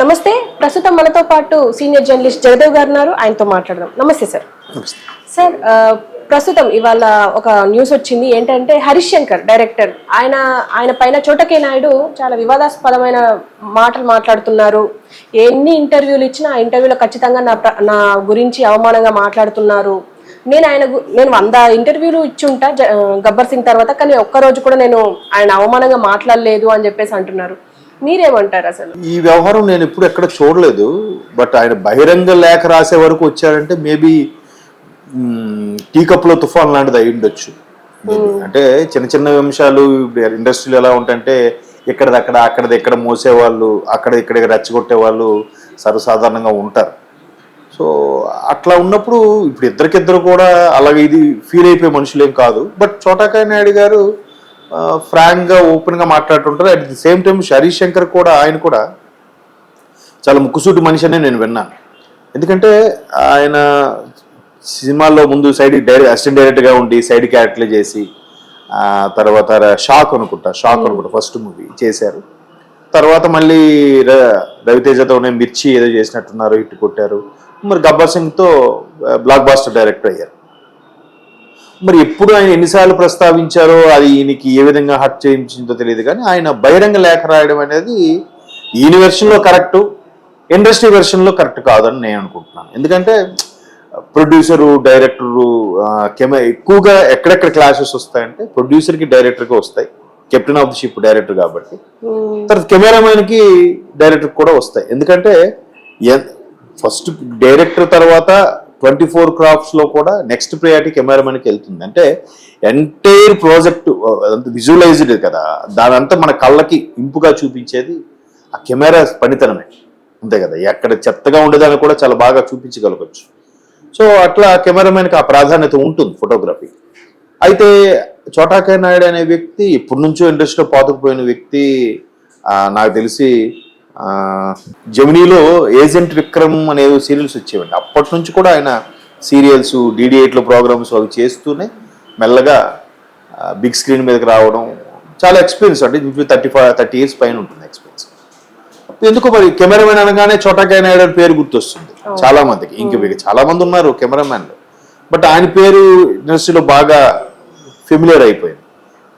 నమస్తే. ప్రస్తుతం మనతో పాటు సీనియర్ జర్నలిస్ట్ జగదేవ్ గారు ఉన్నారు. ఆయనతో మాట్లాడదాం. నమస్తే సార్. సార్, ప్రస్తుతం ఇవాళ ఒక న్యూస్ వచ్చింది. ఏంటంటే హరీష్ శంకర్ డైరెక్టర్ ఆయన పైన చోటకే నాయుడు చాలా వివాదాస్పదమైన మాటలు మాట్లాడుతున్నారు. ఎన్ని ఇంటర్వ్యూలు ఇచ్చినా ఆ ఇంటర్వ్యూలో ఖచ్చితంగా నా గురించి అవమానంగా మాట్లాడుతున్నారు. నేను 100 ఇంటర్వ్యూలు ఇచ్చుంటా గబ్బర్ సింగ్ తర్వాత, కానీ ఒక్కరోజు కూడా నేను ఆయన అవమానంగా మాట్లాడలేదు అని చెప్పేసి అంటున్నారు. మీరేమంటారు? అసలు ఈ వ్యవహారం నేను ఎప్పుడు ఎక్కడ చూడలేదు. బట్ ఆయన బహిరంగ లేఖ రాసే వరకు వచ్చారంటే మేబీ టీ కప్లో తుఫాన్ లాంటిది అయి ఉండొచ్చు. అంటే చిన్న చిన్న అంశాలు ఇండస్ట్రీలో ఎలా ఉంటాయంటే అక్కడది మోసేవాళ్ళు, ఇక్కడ రెచ్చగొట్టే వాళ్ళు సర్వసాధారణంగా ఉంటారు. సో అట్లా ఉన్నప్పుడు ఇప్పుడు ఇద్దరికిద్దరు కూడా అలాగే ఇది ఫీల్ అయిపోయే మనుషులేం కాదు. బట్ చోటాకాయ నాయుడు గారు ఫ్రాంక్గా ఓపెన్గా మాట్లాడుతుంటారు. At the same time Harish Shankar కూడా ఆయన కూడా చాలా ముక్కుసూటి మనిషి అని నేను విన్నాను. ఎందుకంటే ఆయన సినిమాల్లో ముందు అసిస్టెంట్ డైరెక్టర్గా ఉండి సైడ్ క్యారెక్టర్లు చేసి తర్వాత షాక్ అనుకుంటా ఫస్ట్ మూవీ చేశారు. తర్వాత మళ్ళీ రవితేజతోనే మిర్చి ఏదో చేసినట్టున్నారు, హిట్ కొట్టారు. మరి గబ్బర్ సింగ్తో బ్లాక్ బాస్టర్ డైరెక్టర్ అయ్యారు. మరి ఎప్పుడు ఆయన ఎన్నిసార్లు ప్రస్తావించారో అది ఈయనకి ఏ విధంగా హర్ట్ చేయించిందో తెలియదు. కానీ ఆయన బహిరంగ లేఖ రాయడం అనేది ఈయన వెర్షన్లో కరెక్టు, ఇండస్ట్రీ వెర్షన్లో కరెక్ట్ కాదని నేను అనుకుంటున్నాను. ఎందుకంటే ప్రొడ్యూసరు డైరెక్టరు ఎక్కువగా ఎక్కడెక్కడ క్లాషెస్ వస్తాయంటే ప్రొడ్యూసర్కి డైరెక్టర్కి వస్తాయి. Captain of the ship director కాబట్టి. తర్వాత కెమెరామెన్కి డైరెక్టర్ కూడా వస్తాయి. ఎందుకంటే ఫస్ట్ డైరెక్టర్ తర్వాత 24 క్రాఫ్ట్స్లో కూడా నెక్స్ట్ ప్రయారిటీ కెమెరామెన్కి వెళ్తుంది. అంటే ఎంటైర్ ప్రాజెక్ట్ విజువలైజ్డ్ కదా, దానంతా మన కళ్ళకి ఇంపుగా చూపించేది ఆ కెమెరా పనితనమే, అంతే కదా. ఎక్కడ చెత్తగా ఉండేదాన్ని కూడా చాలా బాగా చూపించగలగచ్చు. సో అట్లా కెమెరామెన్కి ఆ ప్రాధాన్యత ఉంటుంది ఫోటోగ్రఫీ. అయితే చోటాకాయ నాయుడు అనే వ్యక్తి ఇప్పటి నుంచో ఇండస్ట్రీలో పాతుకుపోయిన వ్యక్తి. నాకు తెలిసి జెమినీలో ఏజెంట్ విక్రమ్ అనే సీరియల్స్ వచ్చేవండి. అప్పటి నుంచి కూడా ఆయన సీరియల్స్, DD8లో ప్రోగ్రామ్స్ అవి చేస్తూనే మెల్లగా బిగ్ స్క్రీన్ మీదకి రావడం. చాలా ఎక్స్పీరియన్స్ అంటే 30 years పైన ఉంటుంది ఎక్స్పీరియన్స్. ఎందుకు మరి కెమెరామెన్ అనగానే చోటాకాయ నాయుడు అని పేరు గుర్తొస్తుంది చాలా మందికి. ఇంక చాలా మంది ఉన్నారు కెమెరామెన్లు, బట్ ఆయన పేరు ఇండస్ట్రీలో బాగా ఫెమిలియర్ అయిపోయింది.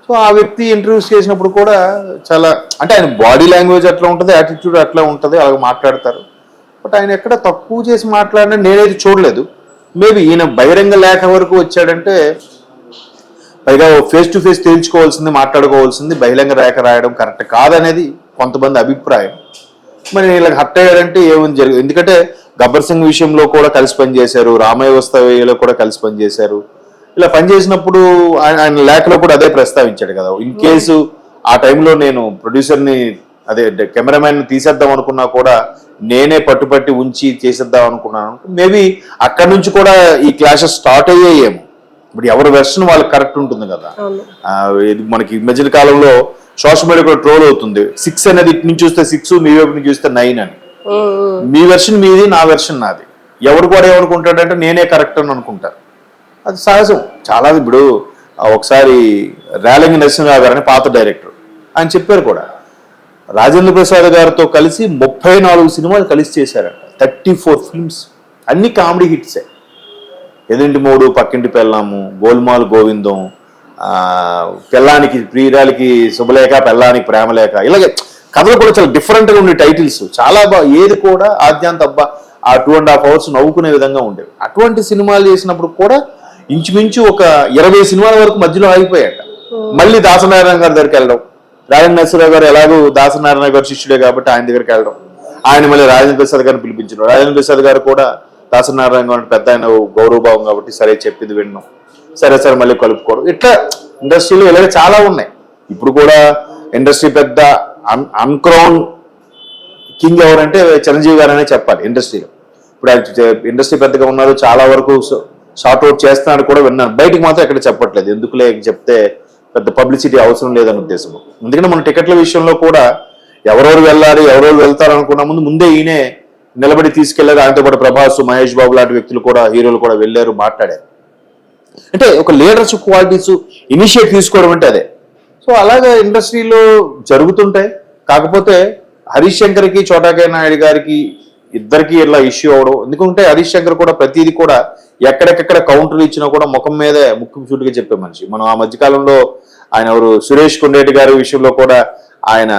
సో ఆ వ్యక్తి ఇంటర్వ్యూస్ చేసినప్పుడు కూడా చాలా అంటే ఆయన బాడీ లాంగ్వేజ్ అట్లా ఉంటుంది, యాటిట్యూడ్ అట్లా ఉంటుంది, అలాగ మాట్లాడతారు. బట్ ఆయన ఎక్కడ తక్కువ చేసి మాట్లాడినా నేనైతే చూడలేదు. మేబీ ఈయన బహిరంగ లేఖ వరకు వచ్చాడంటే పైగా ఫేస్ టు ఫేస్ తేల్చుకోవాల్సింది, మాట్లాడుకోవాల్సింది, బహిరంగ లేఖ రాయడం కరెక్ట్ కాదనేది కొంతమంది అభిప్రాయం. మరి ఇలా హర్ట్ అయ్యాడంటే ఏముంది జరిగింది. ఎందుకంటే గబ్బర్ సింగ్ విషయంలో కూడా కలిసి పనిచేశారు, రామయ్య వస్తావేలో కూడా కలిసి పనిచేశారు. ఇలా పనిచేసినప్పుడు ఆయన లేఖలో కూడా అదే ప్రస్తావించాడు కదా, ఇన్ కేసు ఆ టైంలో నేను ప్రొడ్యూసర్ని కెమెరామెన్ తీసేద్దాం అనుకున్నా కూడా నేనే పట్టుపట్టి ఉంచి చేసేద్దాం అనుకున్నాను. మేబీ అక్కడి నుంచి కూడా ఈ క్లాషెస్ స్టార్ట్ అయ్యాయేమో. ఇప్పుడు ఎవరి వెర్షన్ వాళ్ళకి కరెక్ట్ ఉంటుంది కదా. మనకి ఈ మధ్య కాలంలో సోషల్ మీడియా కూడా ట్రోల్ అవుతుంది. 6 అనేది ఇటు నుంచి చూస్తే 6, మీ వైపు నుంచి చూస్తే 9 అని. మీ వెర్షన్ మీది, నా వెర్షన్ నాది. ఎవరు కూడా ఏమనుకుంటాడంటే నేనే కరెక్ట్ అని అనుకుంటారు. అది సహజం. చాలా ఇప్పుడు ఒకసారి రేలంగి నరసింహరావు గారు అని పాత డైరెక్టర్ ఆయన చెప్పారు కూడా, రాజేంద్ర ప్రసాద్ గారితో కలిసి 34 సినిమాలు కలిసి చేశారంట. 34 ఫిల్మ్స్, అన్ని కామెడీ హిట్సే. ఎదింటి మూడు, పక్కింటి పెళ్ళాము, గోల్మాల్ గోవిందం, పెళ్ళానికి ప్రియురాలికి శుభలేఖ, పెళ్ళానికి ప్రేమలేఖ, ఇలాగే కథలు కూడా చాలా డిఫరెంట్గా ఉండే టైటిల్స్. చాలా బాగా ఏది కూడా ఆద్యాంత అబ్బా ఆ 2.5 hours నవ్వుకునే విధంగా ఉండేవి. అటువంటి సినిమాలు చేసినప్పుడు కూడా ఇంచుమించు ఒక 20 సినిమాల వరకు మధ్యలో ఆగిపోయాట. మళ్ళీ దాసనారాయణ గారి దగ్గరికి వెళ్ళడం, రాజేంద్ర నరసింహరావు గారు ఎలాగో దాసనారాయణ గారు శిష్యుడే కాబట్టి ఆయన దగ్గరికి వెళ్ళడం, ఆయన మళ్ళీ రాజేంద్ర ప్రసాద్ గారిని పిలిపించడం. రాజేంద్ర ప్రసాద్ గారు కూడా దాసనారాయణ గారు పెద్ద ఆయన గౌరవభావం కాబట్టి సరే చెప్పింది విన్నాం, సరే మళ్ళీ కలుపుకోవడం. ఇట్లా ఇండస్ట్రీలో ఇలాగే చాలా ఉన్నాయి. ఇప్పుడు కూడా ఇండస్ట్రీ పెద్ద అన్క్రౌన్ కింగ్ ఎవరంటే చిరంజీవి గారు అనే చెప్పాలి ఇండస్ట్రీలో. ఇప్పుడు ఇండస్ట్రీ పెద్దగా ఉన్నారు, చాలా వరకు షార్ట్ అవుట్ చేస్తున్నాడు కూడా విన్నాను. బయటికి మాత్రం ఎక్కడ చెప్పట్లేదు, ఎందుకులే చెప్తే పెద్ద పబ్లిసిటీ అవసరం లేదని ఉద్దేశం. ఎందుకంటే మన టికెట్ల విషయంలో కూడా ఎవరెవరు వెళ్ళాలి, ఎవరెవరు వెళ్తారు అనుకున్న ముందే ఈయనే నిలబడి తీసుకెళ్లారు. ఆయనతో పాటు ప్రభాస్, మహేష్ బాబు లాంటి వ్యక్తులు కూడా, హీరోలు కూడా వెళ్ళారు, మాట్లాడారు. అంటే ఒక లీడర్షిప్ క్వాలిటీస్ ఇనిషియేట్ తీసుకోవడం అంటే అదే. సో అలాగే ఇండస్ట్రీలో జరుగుతుంటాయి. కాకపోతే హరీష్ శంకర్కి చోటాకే నాయుడు గారికి ఇద్దరికి ఇలా ఇష్యూ అవడం, ఎందుకంటే హరీష్ శంకర్ కూడా ప్రతిదీ కూడా ఎక్కడెక్కడ కౌంటర్లు ఇచ్చినా కూడా ముఖం మీదే ముక్కు సూటిగా చెప్పే మనిషి. మనం ఆ మధ్యకాలంలో ఆయన ఎవరు సురేష్ కొండేటి గారి విషయంలో కూడా ఆయన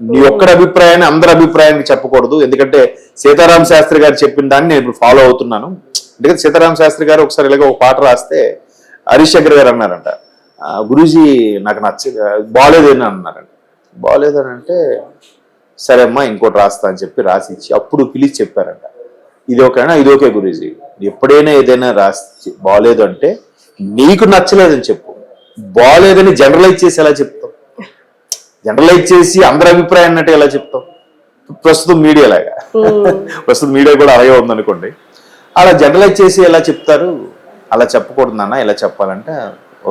నీ ఒక్కడి అభిప్రాయాన్ని అందరి అభిప్రాయానికి చెప్పకూడదు, ఎందుకంటే సీతారామ శాస్త్రి గారు చెప్పిన దాన్ని నేను ఇప్పుడు ఫాలో అవుతున్నాను. ఎందుకంటే సీతారామ శాస్త్రి గారు ఒకసారి ఇలాగ ఒక పాట రాస్తే హరీష్ శంకర్ గారు అన్నారంట, గురూజీ నాకు బాగాలేదని అన్నారంట. బాగాలేదని అంటే సరే అమ్మా ఇంకోటి రాస్తా అని చెప్పి రాసి ఇచ్చి అప్పుడు పిలిచి చెప్పారంట, ఇది ఓకేనా, ఇది ఓకే గురూజీ, ఎప్పుడైనా ఏదైనా రాసి బాగాలేదు అంటే నీకు నచ్చలేదని చెప్పు, బాగాలేదని జనరలైజ్ చేసి ఎలా చెప్తావు, జనరలైజ్ చేసి అందరి అభిప్రాయం అన్నట్టు ఎలా చెప్తావు. ప్రస్తుతం మీడియా లాగా ప్రస్తుతం మీడియా కూడా అలాగే ఉందనుకోండి, అలా జనరలైజ్ చేసి ఎలా చెప్తారు, అలా చెప్పకూడదు నాన్న, ఇలా చెప్పాలంటే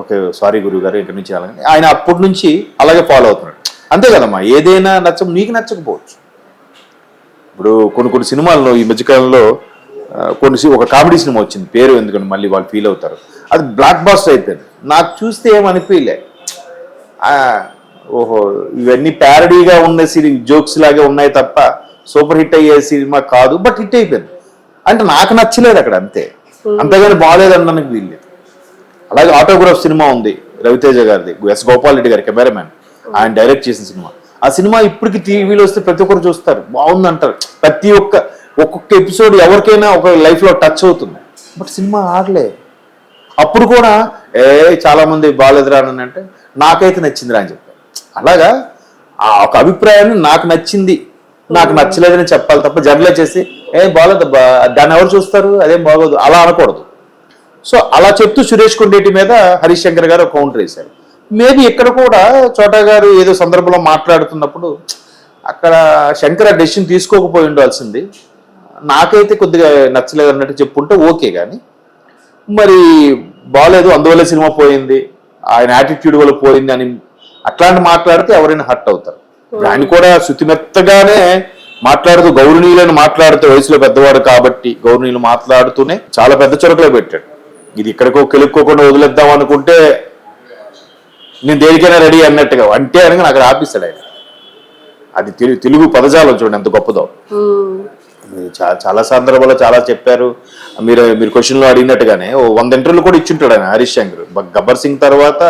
ఓకే సారీ గురువు గారు ఇంటి నుంచి అలాగే ఆయన అప్పటి నుంచి అలాగే ఫాలో అవుతున్నాడు. అంతే కదమ్మా, ఏదైనా నీకు నచ్చకపోవచ్చు. ఇప్పుడు కొన్ని సినిమాల్లో ఈ మధ్యకాలంలో ఒక కామెడీ సినిమా వచ్చింది, పేరు ఎందుకంటే మళ్ళీ వాళ్ళు ఫీల్ అవుతారు, అది బ్లాక్ బాస్టర్ అయిపోయింది. నాకు చూస్తే ఏమనిపించలే, ఓహో ఇవన్నీ ప్యారడీగా ఉన్న జోక్స్ లాగే ఉన్నాయి తప్ప సూపర్ హిట్ అయ్యే సినిమా కాదు, బట్ హిట్ అయిపోయింది అంటే నాకు నచ్చలేదు అక్కడ, అంతే. అంతేగాని బాగాలేదనడానికి వీల్లేదు. అలాగే ఆటోగ్రాఫ్ సినిమా ఉంది రవితేజ గారిది, ఎస్ గోపాల్ రెడ్డి గారి కెమెరామ్యాన్, ఆయన డైరెక్ట్ చేసిన సినిమా. ఆ సినిమా ఇప్పటికి టీవీలో వస్తే ప్రతి ఒక్కరు చూస్తారు, బాగుంది అంటారు. ప్రతి ఒక్కొక్క ఎపిసోడ్ ఎవరికైనా ఒక లైఫ్ లో టచ్ అవుతుంది, బట్ సినిమా ఆడలే. అప్పుడు కూడా చాలా మంది బాగాలేదురా అని అంటే నాకైతే నచ్చిందిరా అని చెప్పారు. అలాగా ఆ ఒక అభిప్రాయాన్ని నాకు నచ్చింది నాకు నచ్చలేదని చెప్పాలి తప్ప జనరలైజ్ చేసి బాగోదు దాన్ని ఎవరు చూస్తారు, అదేం బాగోదు అలా అనకూడదు. సో అలా చెప్తూ సురేష్ కొండేటి మీద హరీష్ శంకర్ గారు ఒక కౌంటర్ వేశారు. మేబీ ఇక్కడ కూడా చోటా గారు ఏదో సందర్భంలో మాట్లాడుతున్నప్పుడు అక్కడ శంకర్ ఆ డెసిషన్ తీసుకోకపోయి ఉండాల్సింది, నాకైతే కొద్దిగా నచ్చలేదు అన్నట్టు చెప్పుంటే ఓకే. కానీ మరి బాగలేదు అందువల్ల సినిమా పోయింది, ఆయన యాటిట్యూడ్ వల్ల పోయింది అని అట్లాంటి మాట్లాడితే ఎవరైనా హర్ట్ అవుతారు. ఆయన కూడా శుతిమెత్తగానే మాట్లాడుతూ గౌరవనీయులను మాట్లాడుతూ, వయసులో పెద్దవాడు కాబట్టి గౌరవనీయులు మాట్లాడుతూనే చాలా పెద్ద చొరకలో పెట్టాడు. ఇది ఇక్కడికో కెలుక్కోకుండా వదిలేద్దాం అనుకుంటే నేను దేనికైనా రెడీ అన్నట్టుగా అంటే అనగా నాకు ఆపిస్తాడు ఆయన. అది తెలుగు పదజాలం చూడండి ఎంత గొప్పదో. చాలా సందర్భాల్లో చాలా చెప్పారు. మీరు క్వశ్చన్లో అడిగినట్టుగానే 100 ఇంటర్వ్యూలు కూడా ఇచ్చుంటాడు ఆయన హరీష్ శంకర్. గబ్బర్ సింగ్ తర్వాత,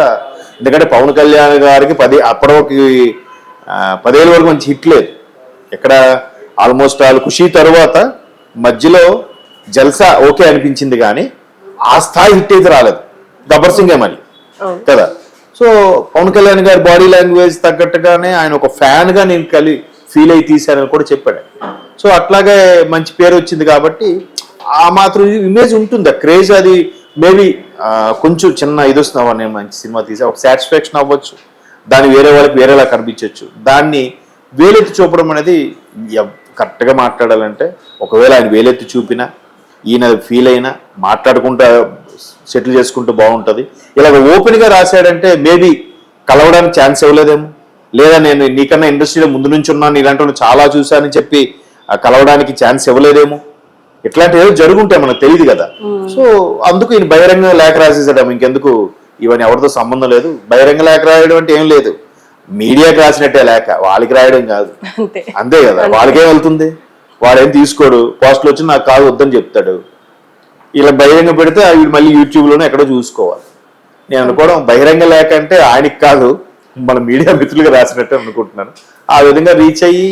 ఎందుకంటే పవన్ కళ్యాణ్ గారికి అప్పటికి 10 ఏళ్ళ వరకు మంచి హిట్ లేదు ఎక్కడ. ఆల్మోస్ట్ ఖుషి తర్వాత మధ్యలో జల్సా ఓకే అనిపించింది కానీ ఆ స్థాయి హిట్ అయితే రాలేదు. గబ్బర్ సింగే మళ్ళీ కదా. సో పవన్ కళ్యాణ్ గారి బాడీ లాంగ్వేజ్ తగ్గట్టుగానే ఆయన ఒక ఫ్యాన్ గా నేను ఫీల్ అయి తీశానని కూడా చెప్పాడు. సో అట్లాగే మంచి పేరు వచ్చింది కాబట్టి ఆ మాత్రం ఇమేజ్ ఉంటుంది, ఆ క్రేజ్. అది మేబీ కొంచెం చిన్న ఇది వస్తున్నావా, నేను మంచి సినిమా తీసా ఒక సాటిస్ఫాక్షన్ అవ్వచ్చు, దాన్ని వేరే వాళ్ళకి వేరేలా కనిపించవచ్చు. దాన్ని వేలెత్తి చూపడం అనేది కరెక్ట్గా మాట్లాడాలంటే, ఒకవేళ ఆయన వేలెత్తి చూపినా ఈయన ఫీల్ అయినా మాట్లాడుకుంటూ సెటిల్ చేసుకుంటూ బాగుంటుంది. ఇలాగ ఓపెన్గా రాశాడంటే మేబీ కలవడానికి ఛాన్స్ ఇవ్వలేదేమో, లేదా నేను నీకన్నా ఇండస్ట్రీలో ముందు నుంచి ఉన్నాను ఇలాంటి చాలా చూశానని చెప్పి కలవడానికి ఛాన్స్ ఇవ్వలేదేమో. ఇట్లాంటివి ఏదో జరుగుంటాయి మనకు తెలియదు కదా. సో అందుకు ఈయన బహిరంగ లేఖ రాసేసాడు. ఇంకెందుకు ఇవన్నీ ఎవరితో సంబంధం లేదు. బహిరంగ లేఖ రాయడం అంటే ఏం లేదు, మీడియాకి రాసినట్టే లేఖ, వాళ్ళకి రాయడం కాదు, అంతే కదా. వాళ్ళకేం వెళ్తుంది, వాడేం తీసుకోడు, పోస్టులు వచ్చి నాకు కాదు వద్దని చెప్తాడు. ఇలా బహిరంగ పెడితే వీడు మళ్ళీ యూట్యూబ్లోనే ఎక్కడో చూసుకోవాలి. నేను అనుకోవడం బహిరంగ లేఖ అంటే ఆయనకి కాదు, మన మీడియా మిత్రులుగా రాసినట్టే అనుకుంటున్నాను. ఆ విధంగా రీచ్ అయ్యి